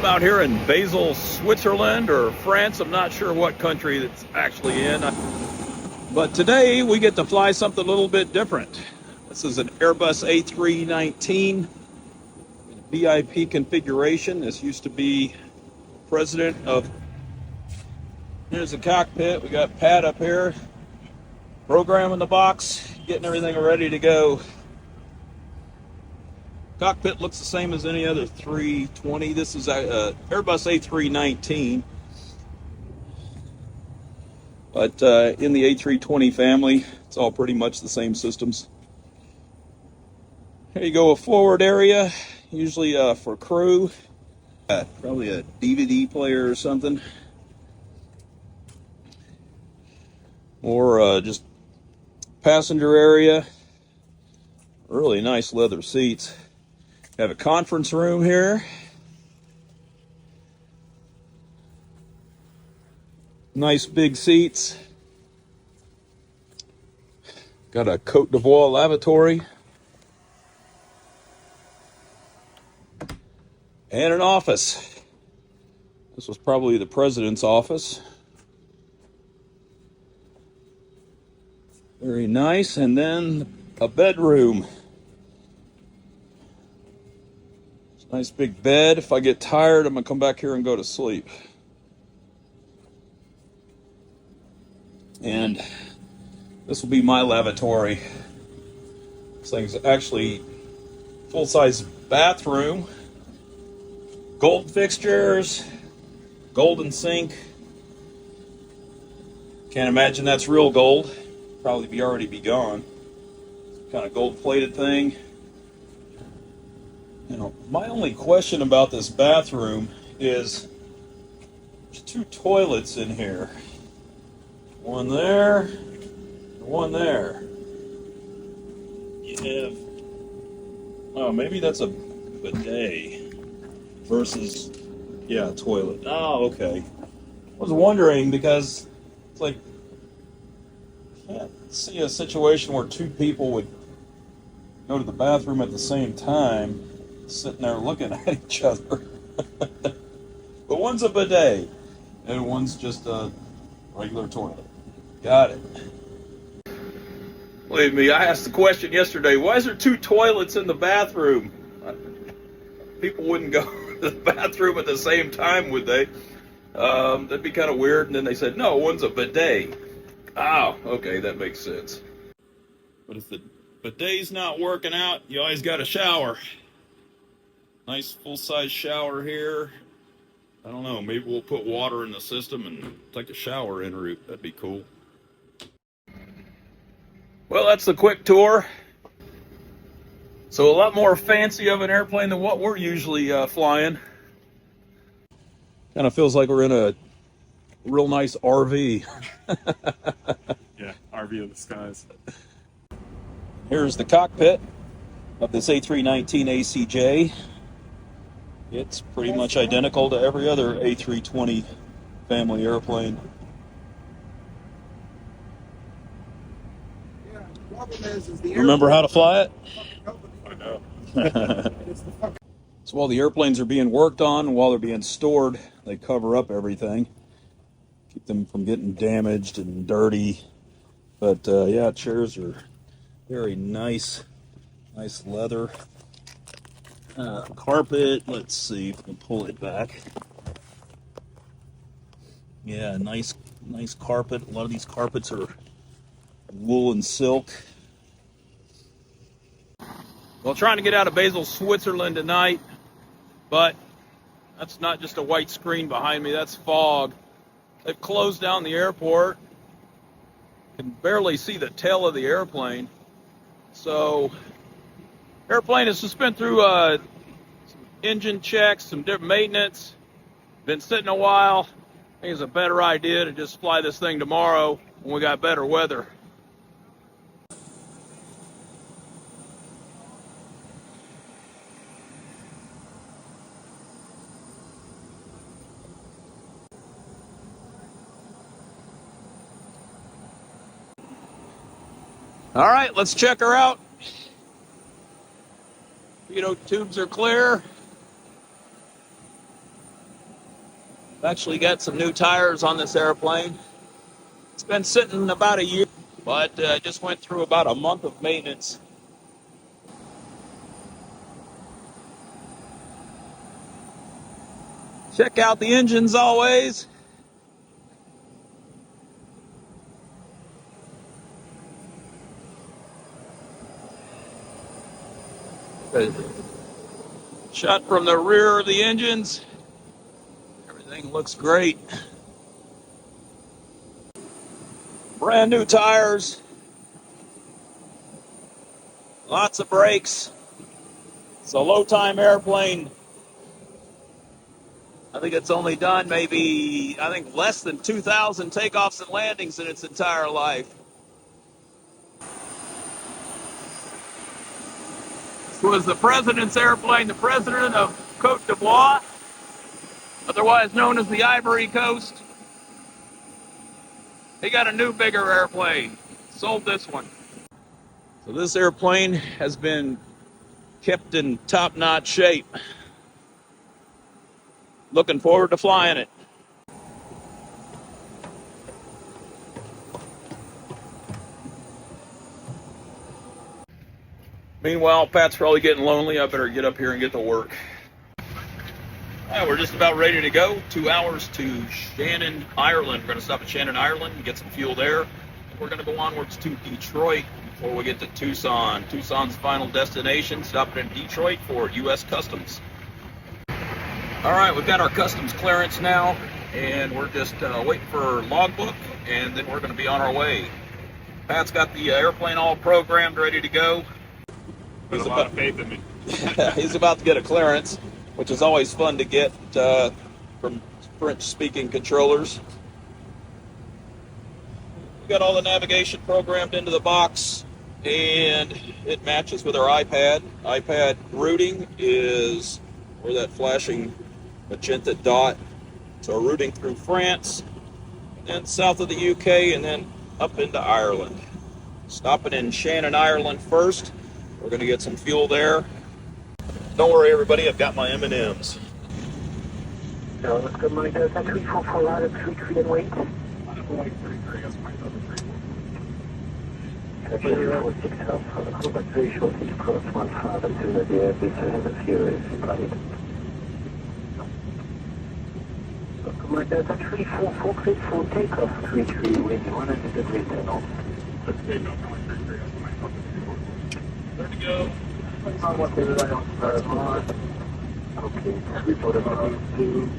I'm out here in Basel, Switzerland, or France. I'm not sure what country it's actually in. But today we get to fly something a little bit different. This is an Airbus A319 VIP configuration. This used to be president of... Here's the cockpit. We got Pat up here. Program in the box. Getting everything ready to go. Cockpit looks the same as any other 320. This is a Airbus A319. But in the A320 family, it's all pretty much the same systems. Here you go, a forward area, usually for crew. Probably a DVD player or something. Or just passenger area. Really nice leather seats. Have a conference room here. Nice big seats. Got a Cote d'Ivoire lavatory. And an office. This was probably the president's office. Very nice. And then a bedroom. Nice big bed. If I get tired, I'm going to come back here and go to sleep. And this will be my lavatory. This thing's actually full-size bathroom. Gold fixtures. Golden sink. Can't imagine that's real gold. Probably already be gone. Some kind of gold-plated thing. You know, my only question about this bathroom is there's two toilets in here. One there, one there. You have, oh, maybe that's a bidet versus, yeah, a toilet. Oh, okay. I was wondering because it's like, I can't see a situation where two people would go to the bathroom at the same time, sitting there looking at each other. But one's a bidet, and one's just a regular toilet. Got it. Believe me, I asked the question yesterday, why is there two toilets in the bathroom? People wouldn't go to the bathroom at the same time, would they? That'd be kind of weird. And then they said, no, one's a bidet. Oh, okay, that makes sense. But if the bidet's not working out, you always got a shower. Nice full-size shower here. I don't know, maybe we'll put water in the system and take a shower en route. That'd be cool. Well, that's the quick tour. So a lot more fancy of an airplane than what we're usually flying. Kind of feels like we're in a real nice RV. Yeah, RV of the skies. Here's the cockpit of this A319 ACJ. It's pretty much identical to every other A320 family airplane. Remember how to fly it? I know. So while the airplanes are being worked on, while they're being stored, they cover up everything. Keep them from getting damaged and dirty. But yeah, chairs are very nice. Nice leather. Carpet, let's see if we can pull it back. Yeah, nice carpet. A lot of these carpets are wool and silk. Well, trying to get out of Basel, Switzerland tonight, but that's not just a white screen behind me, that's fog. They've closed down the airport. Can barely see the tail of the airplane. So, airplane has just been through some engine checks, some different maintenance. Been sitting a while. I think it's a better idea to just fly this thing tomorrow when we got better weather. All right, let's check her out. Tubes are clear. Actually got some new tires on this airplane. It's been sitting about a year, but just went through about a month of maintenance. Check out the engines always. Shot from the rear of the engines. Everything looks great. Brand new tires. Lots of brakes. It's a low time airplane. I think it's only done maybe, less than 2,000 takeoffs and landings in its entire life. This was the president's airplane, the president of Cote d'Ivoire, otherwise known as the Ivory Coast. He got a new, bigger airplane. Sold this one. So this airplane has been kept in top-notch shape. Looking forward to flying it. Meanwhile, Pat's probably getting lonely. I better get up here and get to work. We're just about ready to go. 2 hours to Shannon, Ireland. We're going to stop at Shannon, Ireland and get some fuel there. We're going to go onwards to Detroit before we get to Tucson. Tucson's final destination, stopping in Detroit for U.S. Customs. All right, we've got our customs clearance now, and we're just waiting for logbook, and then we're going to be on our way. Pat's got the airplane all programmed, ready to go. There's a lot of faith in me. He's about to get a clearance, which is always fun to get from French-speaking controllers. We got all the navigation programmed into the box, and it matches with our iPad. iPad routing is where that flashing magenta dot. So we're routing through France, and south of the UK, and then up into Ireland. Stopping in Shannon, Ireland first. We're going to get some fuel there. Don't worry, everybody, I've got my M&Ms. So let's go monitor that 344 out of 33 and wait. 046 Alpha, Cockpit 346 cross 15 to the Airbus hemisphere is valid. So monitor that 344 cleared for takeoff 33 with 100 degrees turn off. There we go. Okay, report about to